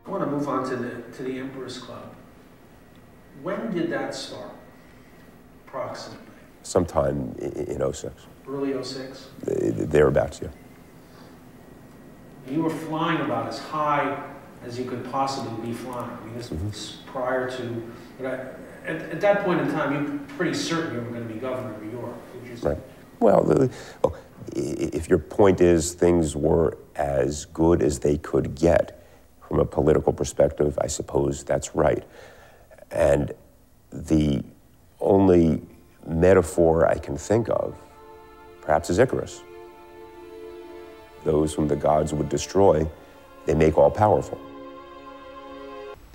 I want to move on to the Emperor's Club. When did that start, approximately? Sometime in '06. Early '06? Thereabouts, yeah. You were flying about as high as you could possibly be flying. I mean, this was prior to, but at that point in time, you were pretty certain you were going to be governor of New York, would you say? Right. Well, if your point is things were as good as they could get from a political perspective, I suppose that's right. And the only metaphor I can think of, perhaps, is Icarus. Those whom the gods would destroy, they make all powerful.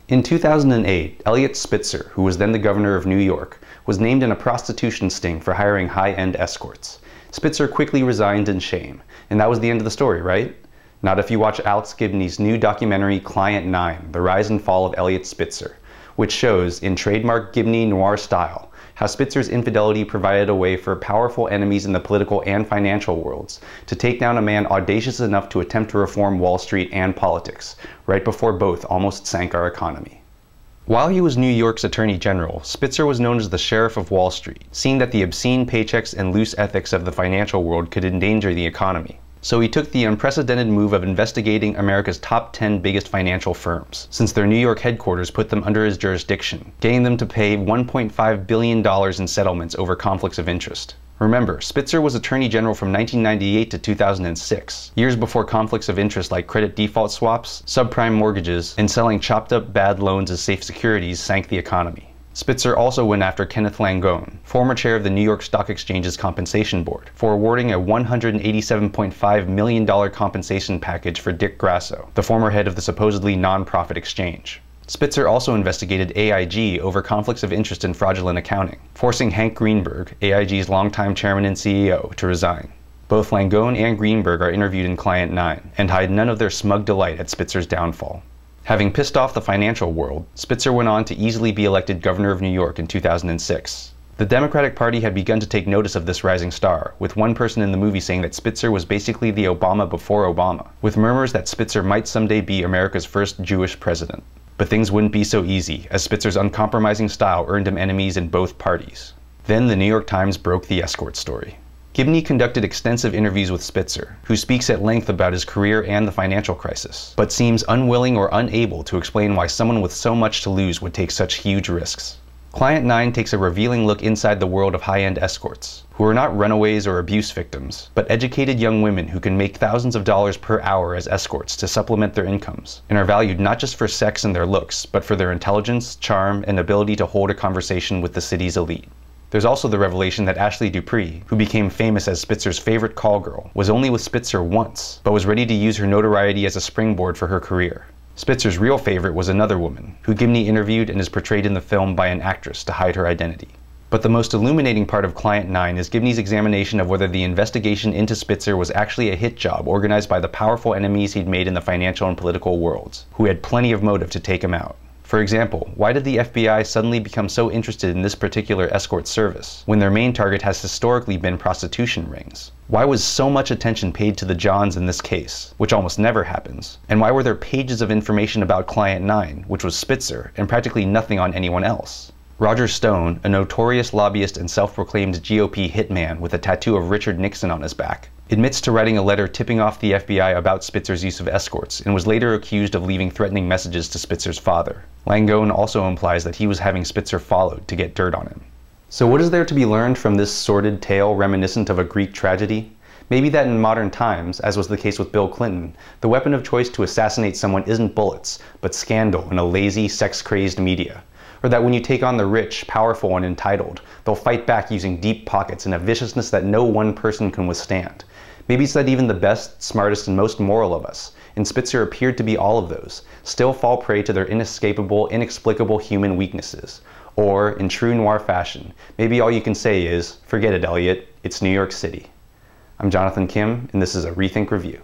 In 2008, Eliot Spitzer, who was then the governor of New York, was named in a prostitution sting for hiring high-end escorts. Spitzer quickly resigned in shame, and that was the end of the story, right? Not if you watch Alex Gibney's new documentary Client 9, The Rise and Fall of Eliot Spitzer, which shows, in trademark Gibney noir style, how Spitzer's infidelity provided a way for powerful enemies in the political and financial worlds to take down a man audacious enough to attempt to reform Wall Street and politics, right before both almost sank our economy. While he was New York's Attorney General, Spitzer was known as the Sheriff of Wall Street, seeing that the obscene paychecks and loose ethics of the financial world could endanger the economy. So he took the unprecedented move of investigating America's top 10 biggest financial firms, since their New York headquarters put them under his jurisdiction, getting them to pay $1.5 billion in settlements over conflicts of interest. Remember, Spitzer was Attorney General from 1998 to 2006, years before conflicts of interest like credit default swaps, subprime mortgages, and selling chopped up bad loans as safe securities sank the economy. Spitzer also went after Kenneth Langone, former chair of the New York Stock Exchange's Compensation Board, for awarding a $187.5 million compensation package for Dick Grasso, the former head of the supposedly non-profit exchange. Spitzer also investigated AIG over conflicts of interest in fraudulent accounting, forcing Hank Greenberg, AIG's longtime chairman and CEO, to resign. Both Langone and Greenberg are interviewed in Client 9, and hide none of their smug delight at Spitzer's downfall. Having pissed off the financial world, Spitzer went on to easily be elected governor of New York in 2006. The Democratic Party had begun to take notice of this rising star, with one person in the movie saying that Spitzer was basically the Obama before Obama, with murmurs that Spitzer might someday be America's first Jewish president. But things wouldn't be so easy, as Spitzer's uncompromising style earned him enemies in both parties. Then the New York Times broke the escort story. Gibney conducted extensive interviews with Spitzer, who speaks at length about his career and the financial crisis, but seems unwilling or unable to explain why someone with so much to lose would take such huge risks. Client 9 takes a revealing look inside the world of high-end escorts, who are not runaways or abuse victims, but educated young women who can make thousands of dollars per hour as escorts to supplement their incomes, and are valued not just for sex and their looks, but for their intelligence, charm, and ability to hold a conversation with the city's elite. There's also the revelation that Ashley Dupree, who became famous as Spitzer's favorite call girl, was only with Spitzer once, but was ready to use her notoriety as a springboard for her career. Spitzer's real favorite was another woman, who Gibney interviewed and is portrayed in the film by an actress to hide her identity. But the most illuminating part of Client 9 is Gibney's examination of whether the investigation into Spitzer was actually a hit job organized by the powerful enemies he'd made in the financial and political worlds, who had plenty of motive to take him out. For example, why did the FBI suddenly become so interested in this particular escort service, when their main target has historically been prostitution rings? Why was so much attention paid to the Johns in this case, which almost never happens? And why were there pages of information about Client 9, which was Spitzer, and practically nothing on anyone else? Roger Stone, a notorious lobbyist and self-proclaimed GOP hitman with a tattoo of Richard Nixon on his back, admits to writing a letter tipping off the FBI about Spitzer's use of escorts, and was later accused of leaving threatening messages to Spitzer's father. Langone also implies that he was having Spitzer followed to get dirt on him. So what is there to be learned from this sordid tale reminiscent of a Greek tragedy? Maybe that in modern times, as was the case with Bill Clinton, the weapon of choice to assassinate someone isn't bullets, but scandal and a lazy, sex-crazed media. Or that when you take on the rich, powerful, and entitled, they'll fight back using deep pockets and a viciousness that no one person can withstand. Maybe it's that even the best, smartest, and most moral of us, and Spitzer appeared to be all of those, still fall prey to their inescapable, inexplicable human weaknesses. Or, in true noir fashion, maybe all you can say is, forget it, Eliot, it's New York City. I'm Jonathan Kim, and this is a ReThink Review.